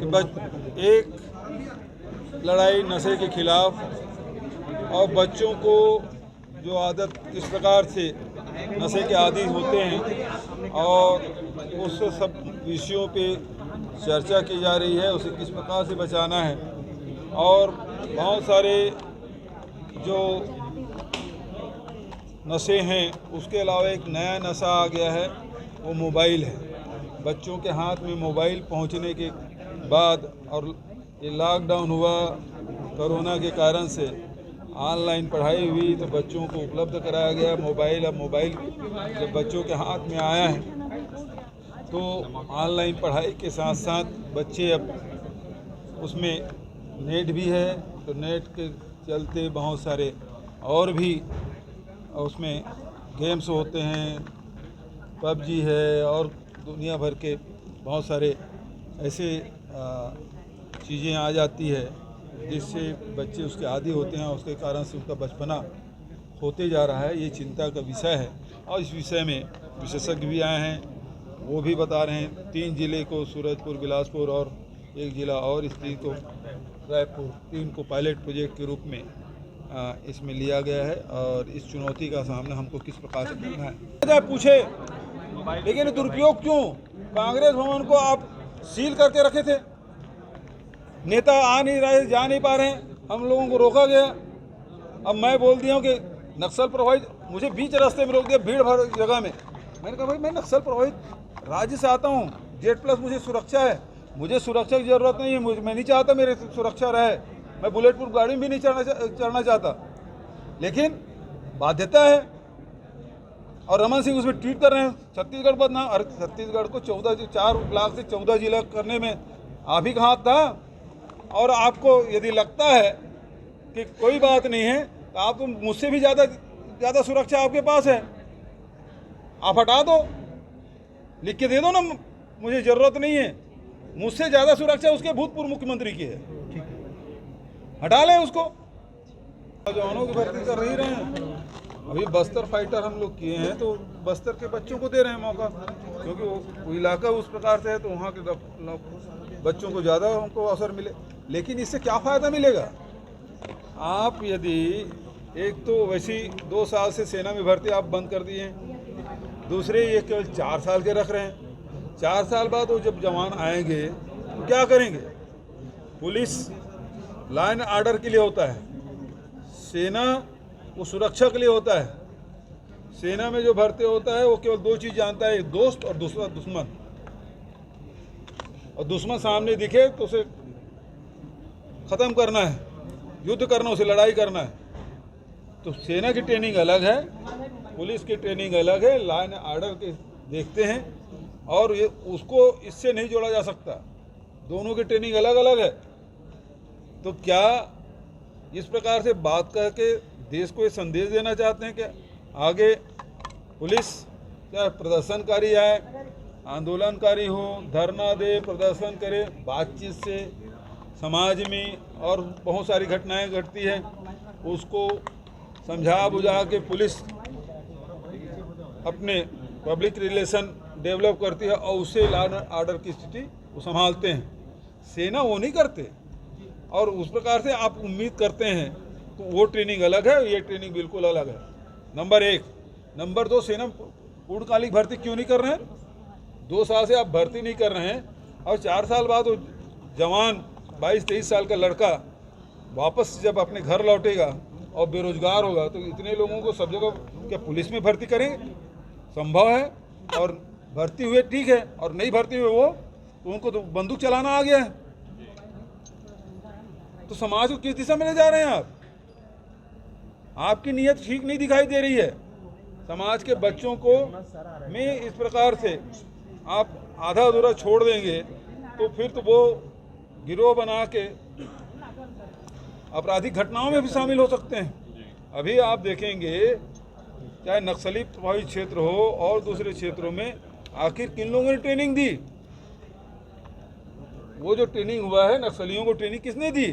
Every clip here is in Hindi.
कि एक लड़ाई नशे के खिलाफ और बच्चों को जो आदत किस प्रकार से नशे के आदी होते हैं और उस सब विषयों पे चर्चा की जा रही है, उसे किस प्रकार से बचाना है। और बहुत सारे जो नशे हैं उसके अलावा एक नया नशा आ गया है, वो मोबाइल है। बच्चों के हाथ में मोबाइल पहुंचने के बाद और ये लॉकडाउन हुआ कोरोना के कारण से, ऑनलाइन पढ़ाई हुई तो बच्चों को उपलब्ध कराया गया मोबाइल। अब मोबाइल जब बच्चों के हाथ में आया है तो ऑनलाइन पढ़ाई के साथ साथ बच्चे अब उसमें नेट भी है, तो नेट के चलते बहुत सारे और भी उसमें गेम्स होते हैं, पबजी है और दुनिया भर के बहुत सारे ऐसे चीज़ें आ जाती है जिससे बच्चे उसके आदी होते हैं। उसके कारण से उनका बचपना होते जा रहा है। ये चिंता का विषय है और इस विषय में विशेषज्ञ भी आए हैं, वो भी बता रहे हैं 3 जिले को, सूरजपुर, बिलासपुर और 1 जिला और इस 3 को रायपुर, 3 को पायलट प्रोजेक्ट के रूप में इसमें लिया गया है और इस चुनौती का सामना हमको किस प्रकार से करना है पूछे। लेकिन दुरुपयोग क्यों? कांग्रेस भवन को आप सील करके रखे थे, नेता आ नहीं रहे, जा नहीं पा रहे हैं, हम लोगों को रोका गया। अब मैं बोल दिया हूँ कि नक्सल प्रभावित, मुझे बीच रास्ते में रोक दिया भीड़ भाड़ जगह में। मैंने कहा भाई मैं नक्सल प्रभावित राज्य से आता हूँ, Z+ मुझे सुरक्षा है, मुझे सुरक्षा की ज़रूरत नहीं है, मैं नहीं चाहता मेरे सुरक्षा रहे, मैं बुलेट प्रूफ गाड़ी में भी नहीं चढ़ना चाहता, लेकिन बाध्यता है। और रमन सिंह उसमें ट्वीट कर रहे हैं छत्तीसगढ़ बदनाम। अरे छत्तीसगढ़ को 4 लाख से 14 जिला करने में आप ही का हाथ था। और आपको यदि लगता है कि कोई बात नहीं है तो आप तो मुझसे भी ज़्यादा सुरक्षा आपके पास है, आप हटा दो, लिख के दे दो ना, मुझे ज़रूरत नहीं है। मुझसे ज़्यादा सुरक्षा उसके भूतपूर्व मुख्यमंत्री की है, हटा लें उसको। जवानों की भर्ती कर ही रहे हैं। अभी बस्तर फाइटर हम लोग किए हैं तो बस्तर के बच्चों को दे रहे हैं मौका, क्योंकि वो इलाका उस प्रकार से है तो वहाँ के बच्चों को ज़्यादा उनको अवसर मिले। लेकिन इससे क्या फ़ायदा मिलेगा? आप यदि एक तो वैसी 2 साल से सेना में भर्ती आप बंद कर दिए हैं, दूसरे ये केवल 4 साल के रख रहे हैं। 4 साल बाद वो जब जवान आएंगे तो क्या करेंगे? पुलिस लॉ एंड ऑर्डर के लिए होता है, सेना वो सुरक्षा के लिए होता है। सेना में जो भर्ती होता है वो केवल 2 चीज़ जानता है, एक दोस्त और दूसरा दुश्मन। और दुश्मन सामने दिखे तो उसे ख़त्म करना है, युद्ध करना, उसे लड़ाई करना है। तो सेना की ट्रेनिंग अलग है, पुलिस की ट्रेनिंग अलग है, लॉ एंड ऑर्डर के देखते हैं और ये उसको इससे नहीं जोड़ा जा सकता, दोनों की ट्रेनिंग अलग अलग है। तो क्या इस प्रकार से बात करके देश को ये संदेश देना चाहते हैं कि आगे पुलिस चाहे प्रदर्शनकारी आए, आंदोलनकारी हो, धरना दे, प्रदर्शन करे, बातचीत से समाज में और बहुत सारी घटनाएं घटती हैं, उसको समझा बुझा के पुलिस अपने पब्लिक रिलेशन डेवलप करती है और उससे लॉ एंड ऑर्डर की स्थिति वो संभालते हैं। सेना वो नहीं करते और उस प्रकार से आप उम्मीद करते हैं तो वो ट्रेनिंग अलग है, ये ट्रेनिंग बिल्कुल अलग है। नंबर 1। नंबर 2, सेना पूर्णकालिक भर्ती क्यों नहीं कर रहे हैं? 2 साल से आप भर्ती नहीं कर रहे हैं और 4 साल बाद वो जवान 22-23 साल का लड़का वापस जब अपने घर लौटेगा और बेरोजगार होगा तो इतने लोगों को सब जगह क्या पुलिस में भर्ती करेंगे? संभव है। और भर्ती हुए ठीक है, और नहीं भर्ती हुए वो तो उनको तो बंदूक चलाना आ गया है। तो समाज को किस दिशा में ले जा रहे हैं आप? आपकी नीयत ठीक नहीं दिखाई दे रही है। समाज के बच्चों को में इस प्रकार से आप आधा अधूरा छोड़ देंगे तो फिर तो वो गिरोह बना के आपराधिक घटनाओं में भी शामिल हो सकते हैं। अभी आप देखेंगे चाहे नक्सली प्रभावित क्षेत्र हो और दूसरे क्षेत्रों में, आखिर किन लोगों ने ट्रेनिंग दी? वो जो ट्रेनिंग हुआ है, नक्सलियों को ट्रेनिंग किसने दी?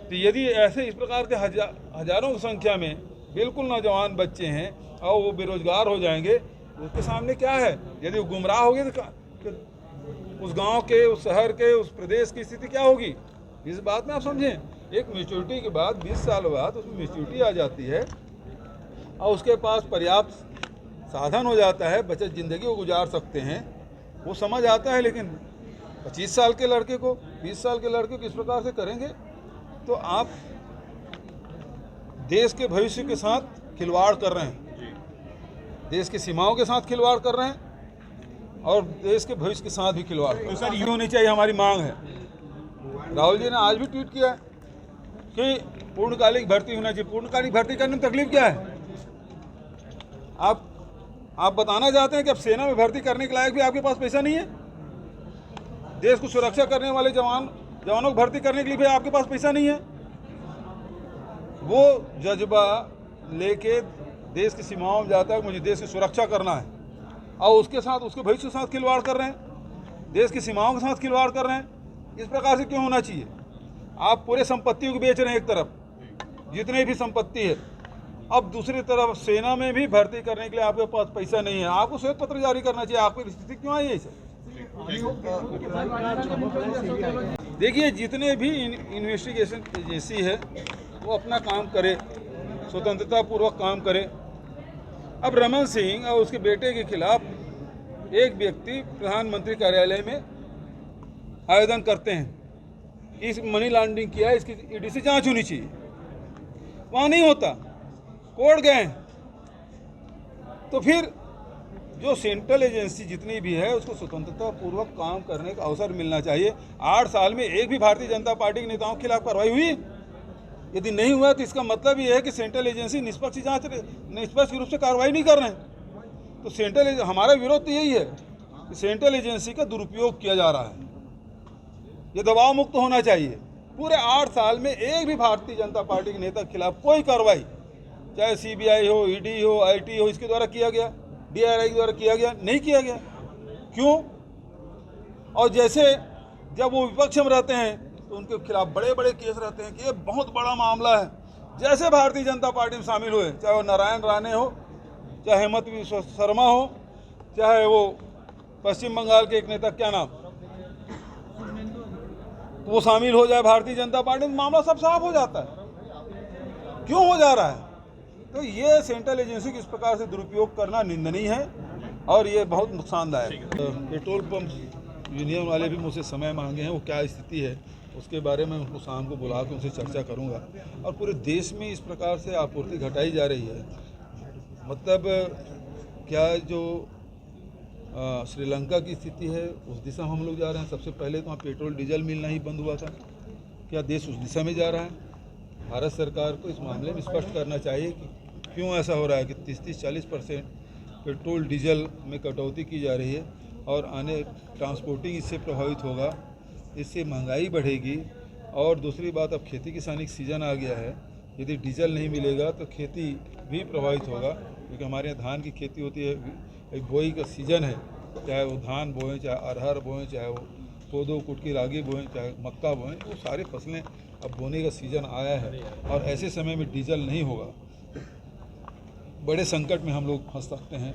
तो यदि ऐसे इस प्रकार के हजारों की संख्या में बिल्कुल नौजवान बच्चे हैं और वो बेरोजगार हो जाएंगे, उसके सामने क्या है? यदि वो गुमराह हो गए तो उस गांव के, उस शहर के, उस प्रदेश की स्थिति क्या होगी। इस बात में आप समझें, एक मैच्योरिटी के बाद 20 साल बाद उसमें मैच्योरिटी आ जाती है और उसके पास पर्याप्त साधन हो जाता है, बचत ज़िंदगी को गुजार सकते हैं, वो समझ आता है। लेकिन 25 साल के लड़के को, 20 साल के लड़के को किस प्रकार से करेंगे, तो आप देश के भविष्य के साथ खिलवाड़ कर रहे हैं, देश की सीमाओं के साथ खिलवाड़ कर रहे हैं और देश के भविष्य के साथ भी खिलवाड़। तो सर ये होनी चाहिए, हमारी मांग है। राहुल जी ने आज भी ट्वीट किया कि पूर्णकालिक भर्ती होना चाहिए। पूर्णकालिक भर्ती करने में तकलीफ क्या है? आप बताना चाहते हैं कि अब सेना में भर्ती करने के लायक भी आपके पास पैसा नहीं है? देश को सुरक्षा करने वाले जवानों को भर्ती करने के लिए भी आपके पास पैसा नहीं है? वो जज्बा लेके देश की सीमाओं में जाता है, मुझे देश की सुरक्षा करना है, और उसके साथ, उसके भविष्य के साथ खिलवाड़ कर रहे हैं, देश की सीमाओं के साथ खिलवाड़ कर रहे हैं। इस प्रकार से क्यों होना चाहिए? आप पूरे संपत्तियों को बेच रहे हैं, एक तरफ जितनी भी संपत्ति है, अब दूसरी तरफ सेना में भी भर्ती करने के लिए आपके पास पैसा नहीं है। आपको श्वेत पत्र जारी करना चाहिए। आपकी स्थिति क्यों आई है इसे? देखिए, जितने भी इन्वेस्टिगेशन एजेंसी है वो अपना काम करे, स्वतंत्रता पूर्वक काम करे। अब रमन सिंह और उसके बेटे के खिलाफ एक व्यक्ति प्रधानमंत्री कार्यालय में आवेदन करते हैं, इस मनी लॉन्ड्रिंग किया, इसकी ईडी से जांच होनी चाहिए। वहाँ नहीं होता, कोर्ट गए। तो फिर जो सेंट्रल एजेंसी जितनी भी है उसको स्वतंत्रता पूर्वक काम करने का अवसर मिलना चाहिए। 8 साल में एक भी भारतीय जनता पार्टी के नेताओं के खिलाफ कार्रवाई हुई? यदि नहीं हुआ तो इसका मतलब ये है कि सेंट्रल एजेंसी निष्पक्ष रूप से कार्रवाई नहीं कर रहे हैं। तो सेंट्रल, हमारा विरोध तो यही है कि सेंट्रल एजेंसी का दुरुपयोग किया जा रहा है। ये दबाव मुक्त होना चाहिए। पूरे 8 साल में एक भी भारतीय जनता पार्टी के नेता के खिलाफ कोई कार्रवाई, चाहे सीबीआई हो, ईडी हो, आईटी हो, इसके द्वारा किया गया, डीआरआई के द्वारा किया गया, नहीं किया गया। क्यों? और जैसे जब वो विपक्ष में रहते हैं तो उनके खिलाफ बड़े बड़े केस रहते हैं कि ये बहुत बड़ा मामला है। जैसे भारतीय जनता पार्टी में शामिल हुए, चाहे वो नारायण राणे हो, चाहे हेमंत बिस्वा शर्मा हो, चाहे वो पश्चिम बंगाल के एक नेता, क्या नाम, तो वो शामिल हो जाए भारतीय जनता पार्टी में, मामला सब साफ हो जाता है। क्यों हो जा रहा है? तो ये सेंट्रल एजेंसी की इस प्रकार से दुरुपयोग करना निंदनीय है और ये बहुत नुकसानदायक है। पेट्रोल पंप यूनियन वाले भी मुझसे समय मांगे हैं, वो क्या स्थिति है उसके बारे में उनको शाम को बुला के उनसे चर्चा करूंगा। और पूरे देश में इस प्रकार से आपूर्ति घटाई जा रही है, मतलब क्या जो श्रीलंका की स्थिति है उस दिशा में हम लोग जा रहे हैं। सबसे पहले तो वहाँ पेट्रोल डीजल मिलना ही बंद हुआ था, क्या देश उस दिशा में जा रहा है? भारत सरकार को इस मामले में स्पष्ट करना चाहिए कि क्यों ऐसा हो रहा है कि 30-40% पेट्रोल डीजल में कटौती की जा रही है और आने ट्रांसपोर्टिंग इससे प्रभावित होगा, इससे महंगाई बढ़ेगी। और दूसरी बात, अब खेती किसानी का सीज़न आ गया है, यदि डीजल नहीं मिलेगा तो खेती भी प्रभावित होगा, क्योंकि हमारे यहाँ धान की खेती होती है, एक बोई का सीज़न है, चाहे वो धान बोएं, चाहे अरहर बोएं, चाहे वो कोदो कुटकी रागी बोएं, चाहे मक्का बोएं, वो सारी फसलें अब बोने का सीज़न आया है और ऐसे समय में डीजल नहीं होगा, बड़े संकट में हम लोग फंस सकते हैं।